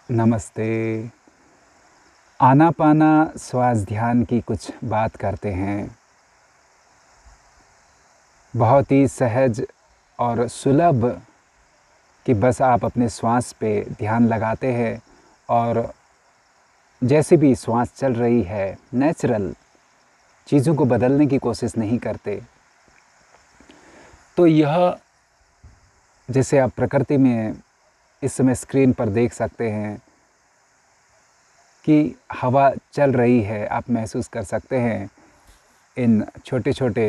नमस्ते। आनापाना श्वास ध्यान की कुछ बात करते हैं। बहुत ही सहज और सुलभ कि बस आप अपने श्वास पे ध्यान लगाते हैं और जैसे भी श्वास चल रही है नेचुरल चीज़ों को बदलने की कोशिश नहीं करते। तो यह जैसे आप प्रकृति में इस समय स्क्रीन पर देख सकते हैं कि हवा चल रही है, आप महसूस कर सकते हैं इन छोटे छोटे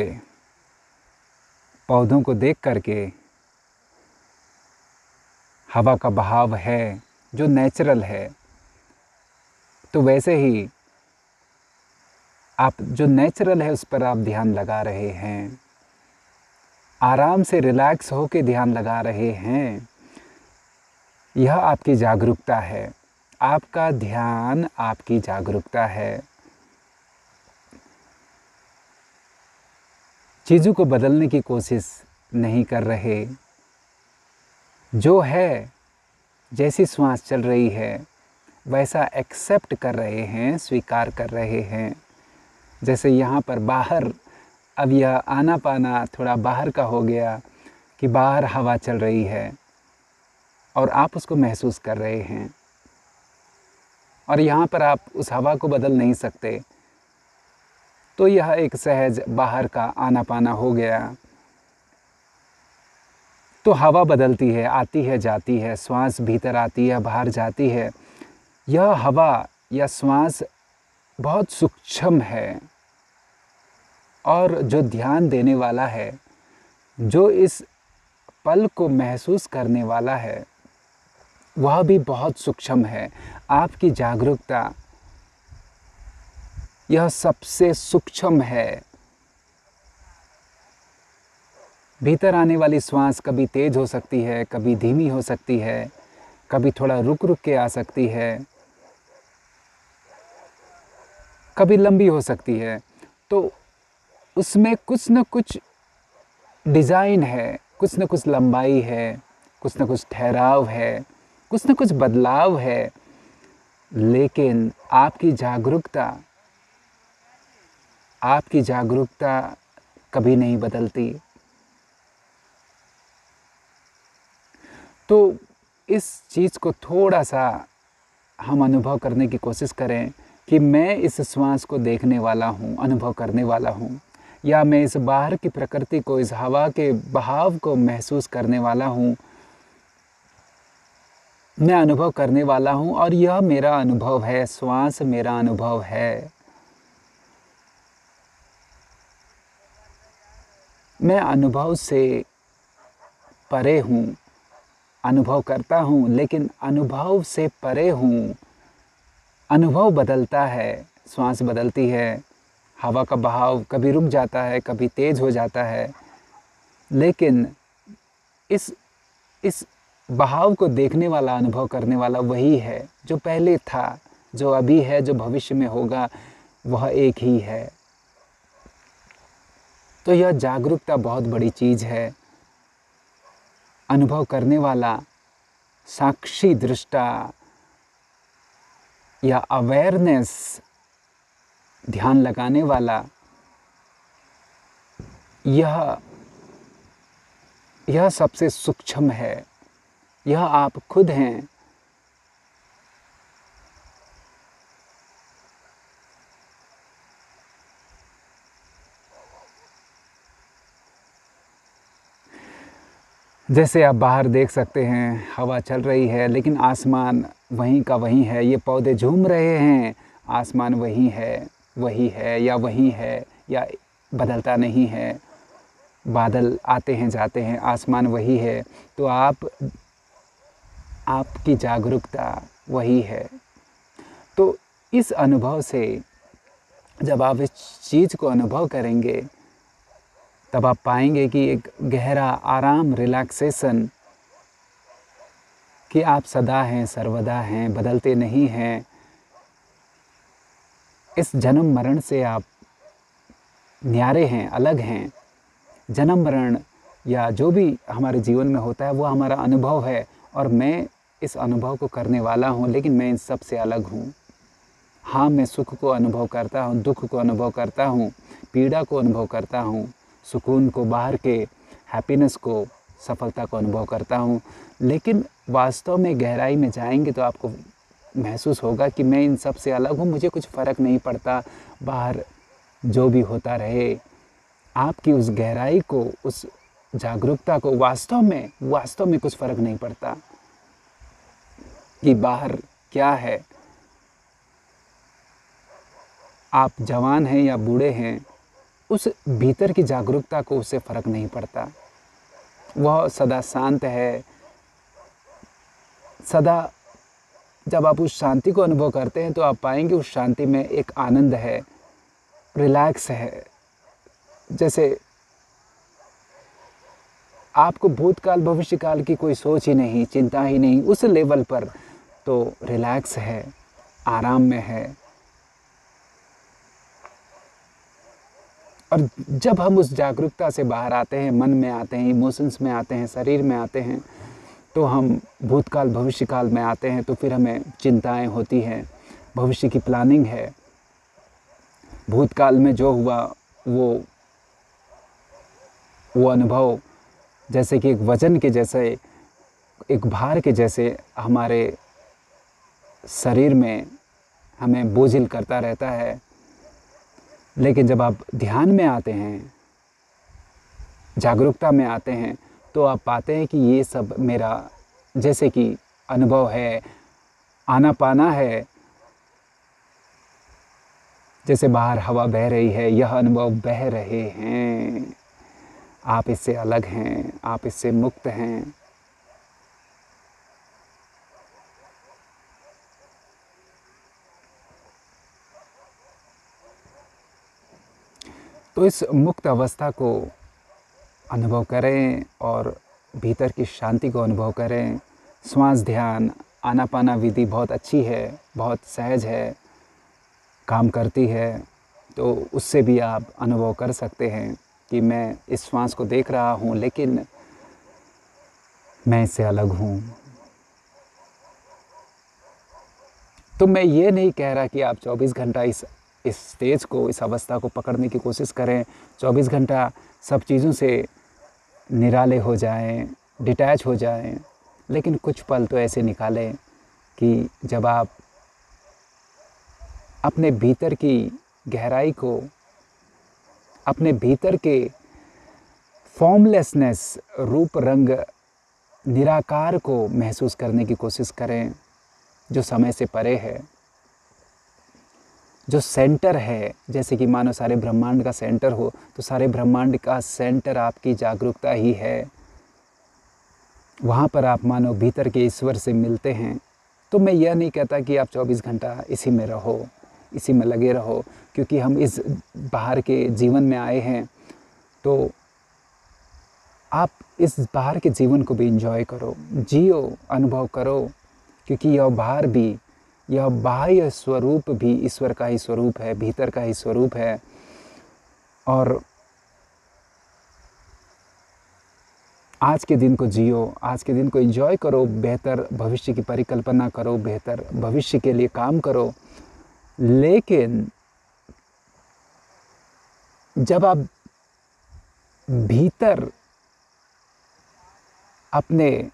पौधों को देख करके। हवा का बहाव है जो नेचुरल है, तो वैसे ही आप जो नेचुरल है उस पर आप ध्यान लगा रहे हैं, आराम से रिलैक्स होके ध्यान लगा रहे हैं। यह आपकी जागरूकता है, आपका ध्यान आपकी जागरूकता है। चीज़ों को बदलने की कोशिश नहीं कर रहे, जो है जैसी श्वास चल रही है वैसा एक्सेप्ट कर रहे हैं, स्वीकार कर रहे हैं। जैसे यहाँ पर बाहर अब यह आनापाना थोड़ा बाहर का हो गया कि बाहर हवा चल रही है और आप उसको महसूस कर रहे हैं, और यहाँ पर आप उस हवा को बदल नहीं सकते। तो यह एक सहज बाहर का आनापाना हो गया। तो हवा बदलती है, आती है, जाती है, श्वास भीतर आती है, बाहर जाती है। यह हवा या श्वास बहुत सूक्ष्म है, और जो ध्यान देने वाला है, जो इस पल को महसूस करने वाला है, वह भी बहुत सूक्ष्म है। आपकी जागरूकता यह सबसे सूक्ष्म है। भीतर आने वाली श्वास कभी तेज हो सकती है, कभी धीमी हो सकती है, कभी थोड़ा रुक रुक के आ सकती है, कभी लंबी हो सकती है। तो उसमें कुछ न कुछ डिज़ाइन है, कुछ न कुछ लंबाई है, कुछ न कुछ ठहराव है, कुछ न कुछ बदलाव है। लेकिन आपकी जागरूकता कभी नहीं बदलती। तो इस चीज़ को थोड़ा सा हम अनुभव करने की कोशिश करें कि मैं इस श्वास को देखने वाला हूँ, अनुभव करने वाला हूँ, या मैं इस बाहर की प्रकृति को, इस हवा के बहाव को महसूस करने वाला हूँ। मैं अनुभव करने वाला हूँ और यह मेरा अनुभव है, श्वास मेरा अनुभव है। मैं अनुभव से परे हूँ, अनुभव करता हूँ लेकिन अनुभव से परे हूँ। अनुभव बदलता है, श्वास बदलती है, हवा का बहाव कभी रुक जाता है, कभी तेज हो जाता है, लेकिन इस बहाव को देखने वाला, अनुभव करने वाला वही है जो पहले था, जो अभी है, जो भविष्य में होगा, वह एक ही है। तो यह जागरूकता बहुत बड़ी चीज़ है। अनुभव करने वाला, साक्षी दृष्टा या अवेयरनेस, ध्यान लगाने वाला, यह सबसे सूक्ष्म है। यह आप खुद हैं। जैसे आप बाहर देख सकते हैं, हवा चल रही है लेकिन आसमान वहीं का वहीं है। ये पौधे झूम रहे हैं, आसमान वही है या वहीं है या बदलता नहीं है। बादल आते हैं जाते हैं, आसमान वही है। तो आपकी जागरूकता वही है। तो इस अनुभव से जब आप इस चीज़ को अनुभव करेंगे, तब आप पाएंगे कि एक गहरा आराम, रिलैक्सेशन, कि आप सदा हैं, सर्वदा हैं, बदलते नहीं हैं। इस जन्म मरण से आप न्यारे हैं, अलग हैं। जन्म मरण या जो भी हमारे जीवन में होता है वो हमारा अनुभव है, और मैं इस अनुभव को करने वाला हूँ, लेकिन मैं इन सब से अलग हूँ। हाँ, मैं सुख को अनुभव करता हूँ, दुख को अनुभव करता हूँ, पीड़ा को अनुभव करता हूँ, सुकून को, बाहर के हैप्पीनेस को, सफलता को अनुभव करता हूँ। लेकिन वास्तव में गहराई में जाएंगे तो आपको महसूस होगा कि मैं इन सब से अलग हूँ, मुझे कुछ फ़र्क नहीं पड़ता, बाहर जो भी होता रहे। आपकी उस गहराई को, उस जागरूकता को वास्तव में कुछ फ़र्क नहीं पड़ता कि बाहर क्या है। आप जवान हैं या बूढ़े हैं, उस भीतर की जागरूकता को उससे फ़र्क नहीं पड़ता। वह सदा शांत है। सदा जब आप उस शांति को अनुभव करते हैं तो आप पाएंगे उस शांति में एक आनंद है, रिलैक्स है। जैसे आपको भूतकाल भविष्यकाल की कोई सोच ही नहीं, चिंता ही नहीं, उस लेवल पर तो रिलैक्स है, आराम में है। और जब हम उस जागरूकता से बाहर आते हैं, मन में आते हैं, इमोशंस में आते हैं, शरीर में आते हैं, तो हम भूतकाल भविष्यकाल में आते हैं, तो फिर हमें चिंताएं होती हैं, भविष्य की प्लानिंग है। भूतकाल में जो हुआ वो अनुभव जैसे कि एक वजन के जैसे, एक भार के जैसे हमारे शरीर में हमें बोझिल करता रहता है। लेकिन जब आप ध्यान में आते हैं, जागरूकता में आते हैं, तो आप पाते हैं कि ये सब मेरा जैसे कि अनुभव है, आना पाना है। जैसे बाहर हवा बह रही है, यह अनुभव बह रहे हैं। आप इससे अलग हैं, आप इससे मुक्त हैं। तो इस मुक्त अवस्था को अनुभव करें और भीतर की शांति को अनुभव करें। श्वास ध्यान, आनापाना विधि बहुत अच्छी है, बहुत सहज है, काम करती है। तो उससे भी आप अनुभव कर सकते हैं कि मैं इस श्वास को देख रहा हूँ, लेकिन मैं इससे अलग हूँ। तो मैं ये नहीं कह रहा कि आप 24 घंटा इस स्टेज को, इस अवस्था को पकड़ने की कोशिश करें, 24 घंटा सब चीज़ों से निराले हो जाएं, डिटैच हो जाएं। लेकिन कुछ पल तो ऐसे निकालें कि जब आप अपने भीतर की गहराई को, अपने भीतर के फॉर्मलेसनेस, रूप रंग निराकार को महसूस करने की कोशिश करें, जो समय से परे है, जो सेंटर है। जैसे कि मानो सारे ब्रह्मांड का सेंटर हो, तो सारे ब्रह्मांड का सेंटर आपकी जागरूकता ही है। वहाँ पर आप मानो भीतर के ईश्वर से मिलते हैं। तो मैं यह नहीं कहता कि आप 24 घंटा इसी में रहो, इसी में लगे रहो, क्योंकि हम इस बाहर के जीवन में आए हैं। तो आप इस बाहर के जीवन को भी एंजॉय करो, जियो, अनुभव करो, क्योंकि यह बाहर भी, यह बाह्य स्वरूप भी ईश्वर का ही स्वरूप है, भीतर का ही स्वरूप है। और आज के दिन को जियो, आज के दिन को एंजॉय करो, बेहतर भविष्य की परिकल्पना करो, बेहतर भविष्य के लिए काम करो। लेकिन जब आप भीतर अपने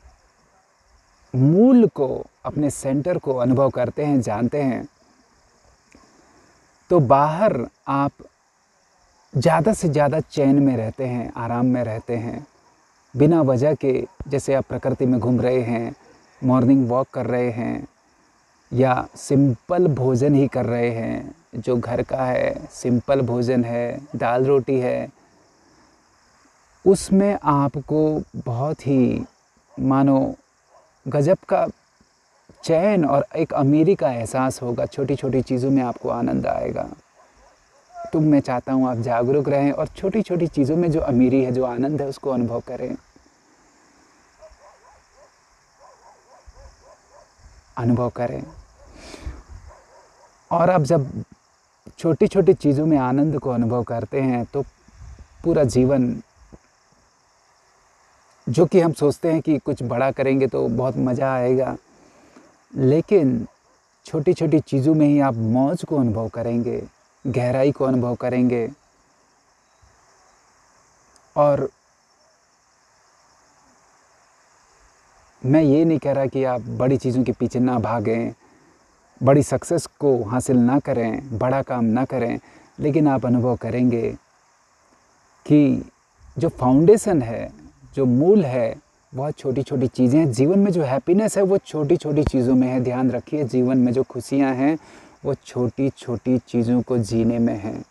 मूल को, अपने सेंटर को अनुभव करते हैं, जानते हैं, तो बाहर आप ज़्यादा से ज़्यादा चैन में रहते हैं, आराम में रहते हैं, बिना वजह के। जैसे आप प्रकृति में घूम रहे हैं, मॉर्निंग वॉक कर रहे हैं, या सिंपल भोजन ही कर रहे हैं, जो घर का है, सिंपल भोजन है, दाल रोटी है, उसमें आपको बहुत ही मानो गजब का चैन और एक अमीरी का एहसास होगा। छोटी छोटी चीज़ों में आपको आनंद आएगा। तो मैं चाहता हूँ आप जागरूक रहें और छोटी छोटी चीज़ों में जो अमीरी है, जो आनंद है, उसको अनुभव करें, अनुभव करें। और आप जब छोटी छोटी चीज़ों में आनंद को अनुभव करते हैं, तो पूरा जीवन, जो कि हम सोचते हैं कि कुछ बड़ा करेंगे तो बहुत मज़ा आएगा, लेकिन छोटी छोटी चीज़ों में ही आप मौज को अनुभव करेंगे, गहराई को अनुभव करेंगे। और मैं ये नहीं कह रहा कि आप बड़ी चीज़ों के पीछे ना भागें, बड़ी सक्सेस को हासिल ना करें, बड़ा काम ना करें, लेकिन आप अनुभव करेंगे कि जो फाउंडेशन है, जो मूल है, वह छोटी छोटी चीज़ें हैं। जीवन में जो हैप्पीनेस है वो छोटी छोटी चीज़ों में है। ध्यान रखिए, जीवन में जो खुशियाँ हैं वो छोटी छोटी चीज़ों को जीने में हैं,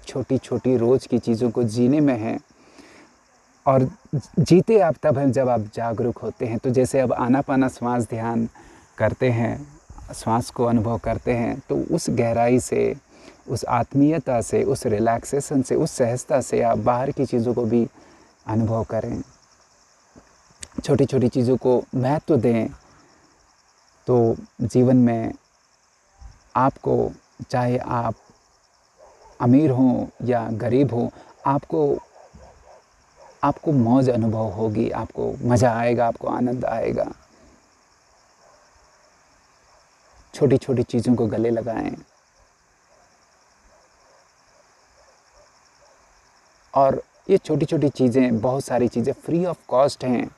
छोटी छोटी रोज़ की चीज़ों को जीने में हैं। और जीते आप तब हैं जब आप जागरूक होते हैं। तो जैसे अब आनापाना श्वास ध्यान करते हैं, श्वास को अनुभव करते हैं, तो उस गहराई से, उस आत्मीयता से, उस रिलैक्सेशन से, उस सहजता से आप बाहर की चीज़ों को भी अनुभव करें, छोटी छोटी चीज़ों को महत्व दें। तो जीवन में आपको, चाहे आप अमीर हों या गरीब हों, आपको मौज अनुभव होगी, आपको मज़ा आएगा, आपको आनंद आएगा। छोटी छोटी चीज़ों को गले लगाएं। और ये छोटी छोटी चीज़ें, बहुत सारी चीज़ें फ्री ऑफ कॉस्ट हैं,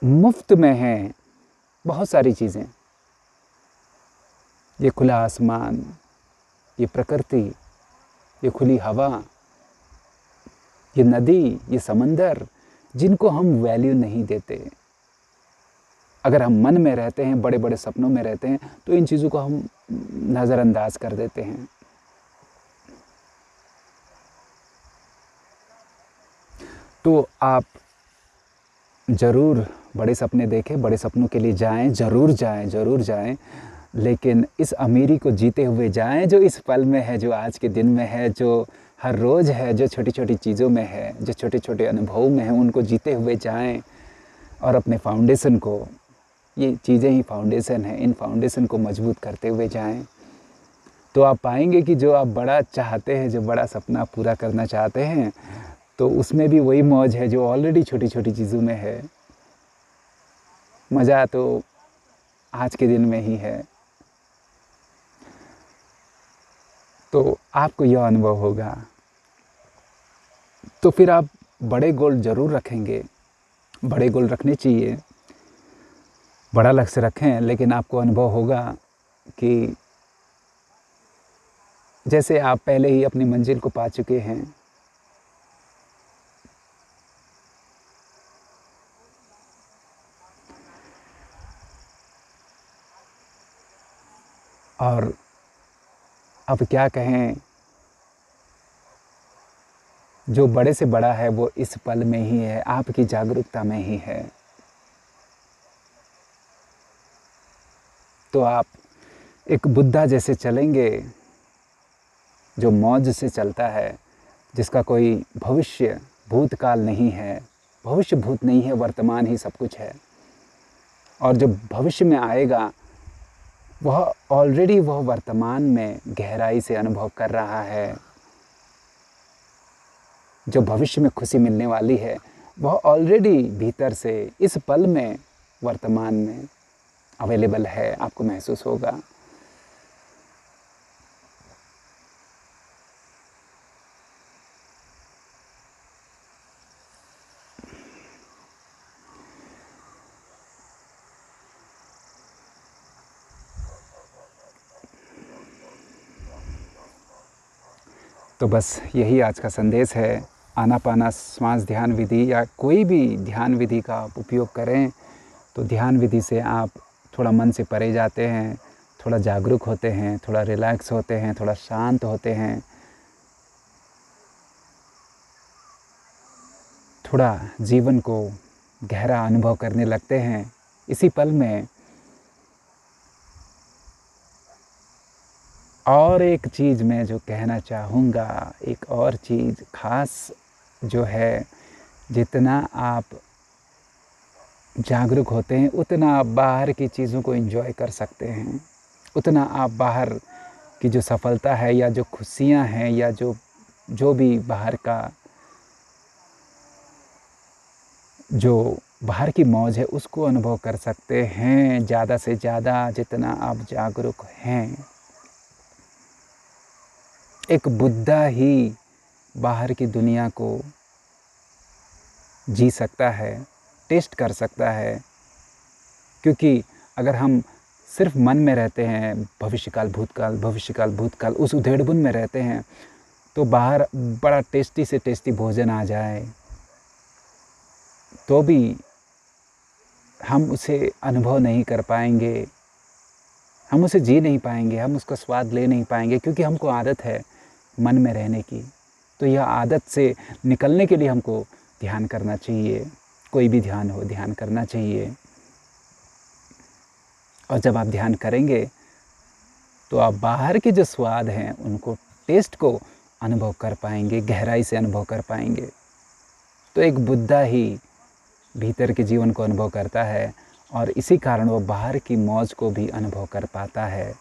मुफ्त में हैं बहुत सारी चीज़ें। ये खुला आसमान, ये प्रकृति, ये खुली हवा, ये नदी, ये समंदर, जिनको हम वैल्यू नहीं देते। अगर हम मन में रहते हैं, बड़े बड़े सपनों में रहते हैं, तो इन चीज़ों को हम नज़रअंदाज कर देते हैं। तो आप ज़रूर बड़े सपने देखें, बड़े सपनों के लिए जाएं, ज़रूर जाएं, ज़रूर जाएं। लेकिन इस अमीरी को जीते हुए जाएं जो इस पल में है, जो आज के दिन में है, जो हर रोज़ है, जो छोटी छोटी चीज़ों में है, जो छोटे छोटे अनुभवों में है, उनको जीते हुए जाएं। और अपने फाउंडेशन को, ये चीज़ें ही फाउंडेशन है, इन फाउंडेशन को मजबूत करते हुए जाएं। तो आप पाएंगे कि जो आप बड़ा चाहते हैं, जो बड़ा सपना पूरा करना चाहते हैं, तो उसमें भी वही मौज है जो ऑलरेडी छोटी छोटी चीज़ों में है। मज़ा तो आज के दिन में ही है। तो आपको यह अनुभव होगा। तो फिर आप बड़े गोल ज़रूर रखेंगे, बड़े गोल रखने चाहिए, बड़ा लक्ष्य रखें। लेकिन आपको अनुभव होगा कि जैसे आप पहले ही अपनी मंजिल को पा चुके हैं। और अब क्या कहें, जो बड़े से बड़ा है वो इस पल में ही है, आपकी जागरूकता में ही है। तो आप एक बुद्धा जैसे चलेंगे, जो मौज से चलता है, जिसका कोई भविष्य भूतकाल नहीं है, भविष्य भूत नहीं है, वर्तमान ही सब कुछ है। और जो भविष्य में आएगा वह ऑलरेडी वह वर्तमान में गहराई से अनुभव कर रहा है। जो भविष्य में खुशी मिलने वाली है वह ऑलरेडी भीतर से इस पल में, वर्तमान में अवेलेबल है, आपको महसूस होगा। तो बस यही आज का संदेश है। आनापाना श्वास ध्यान विधि या कोई भी ध्यान विधि का आप उपयोग करें, तो ध्यान विधि से आप थोड़ा मन से परे जाते हैं, थोड़ा जागरूक होते हैं, थोड़ा रिलैक्स होते हैं, थोड़ा शांत होते हैं, थोड़ा जीवन को गहरा अनुभव करने लगते हैं इसी पल में। और एक चीज़ मैं जो कहना चाहूँगा, एक और चीज़ ख़ास जो है, जितना आप जागरूक होते हैं उतना आप बाहर की चीज़ों को एंजॉय कर सकते हैं, उतना आप बाहर की जो सफलता है या जो खुशियाँ हैं या जो जो भी बाहर का जो बाहर की मौज है उसको अनुभव कर सकते हैं ज़्यादा से ज़्यादा जितना आप जागरूक हैं। एक बुद्धा ही बाहर की दुनिया को जी सकता है, टेस्ट कर सकता है, क्योंकि अगर हम सिर्फ मन में रहते हैं, भविष्यकाल भूतकाल उस उधेड़-बुन में रहते हैं, तो बाहर बड़ा टेस्टी से टेस्टी भोजन आ जाए तो भी हम उसे अनुभव नहीं कर पाएंगे, हम उसे जी नहीं पाएंगे, हम उसका स्वाद ले नहीं पाएंगे, क्योंकि हमको आदत है मन में रहने की। तो यह आदत से निकलने के लिए हमको ध्यान करना चाहिए, कोई भी ध्यान हो, ध्यान करना चाहिए। और जब आप ध्यान करेंगे तो आप बाहर के जो स्वाद हैं उनको, टेस्ट को अनुभव कर पाएंगे, गहराई से अनुभव कर पाएंगे। तो एक बुद्धा ही भीतर के जीवन को अनुभव करता है और इसी कारण वो बाहर की मौज को भी अनुभव कर पाता है,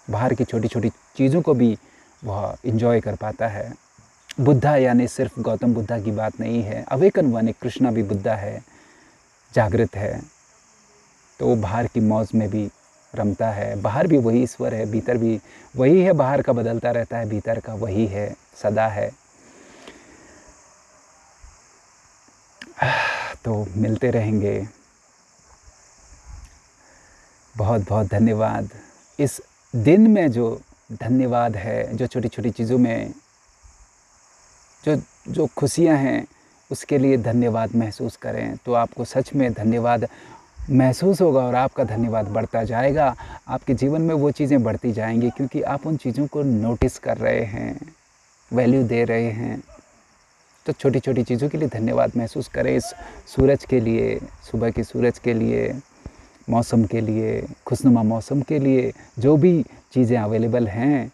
बाहर की छोटी छोटी चीज़ों को भी वह इंजॉय कर पाता है। बुद्धा यानी सिर्फ गौतम बुद्धा की बात नहीं है, अवेकन वन, कृष्णा भी बुद्धा है, जागृत है। तो वो बाहर की मौज में भी रमता है, बाहर भी वही ईश्वर है, भीतर भी वही है, बाहर का बदलता रहता है, भीतर का वही है, सदा है। तो मिलते रहेंगे। बहुत बहुत धन्यवाद। इस दिन में जो धन्यवाद है, जो छोटी छोटी चीज़ों में जो जो खुशियाँ हैं उसके लिए धन्यवाद महसूस करें, तो आपको सच में धन्यवाद महसूस होगा और आपका धन्यवाद बढ़ता जाएगा। आपके जीवन में वो चीज़ें बढ़ती जाएंगी क्योंकि आप उन चीज़ों को नोटिस कर रहे हैं, वैल्यू दे रहे हैं। तो छोटी छोटी चीज़ों के लिए धन्यवाद महसूस करें। इस सूरज के लिए, सुबह के सूरज के लिए, मौसम के लिए, खुशनुमा मौसम के लिए, जो भी चीज़ें अवेलेबल हैं,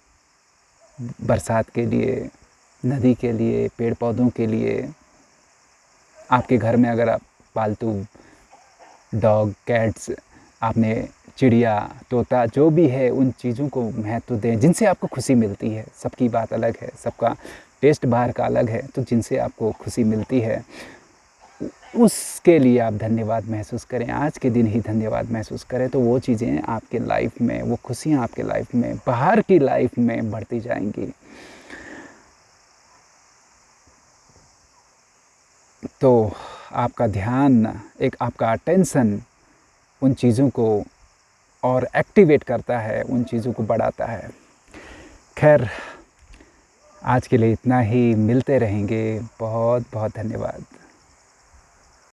बरसात के लिए, नदी के लिए, पेड़ पौधों के लिए। आपके घर में अगर आप पालतू डॉग, कैट्स, आपने चिड़िया, तोता जो भी है, उन चीज़ों को महत्व दें जिनसे आपको खुशी मिलती है। सबकी बात अलग है, सबका टेस्ट बाहर का अलग है, तो जिनसे आपको खुशी मिलती है उसके लिए आप धन्यवाद महसूस करें। आज के दिन ही धन्यवाद महसूस करें, तो वो चीज़ें आपके लाइफ में, वो खुशियाँ आपके लाइफ में, बाहर की लाइफ में बढ़ती जाएंगी। तो आपका ध्यान, एक आपका अटेंशन उन चीज़ों को और एक्टिवेट करता है, उन चीज़ों को बढ़ाता है। खैर, आज के लिए इतना ही, मिलते रहेंगे। बहुत बहुत धन्यवाद।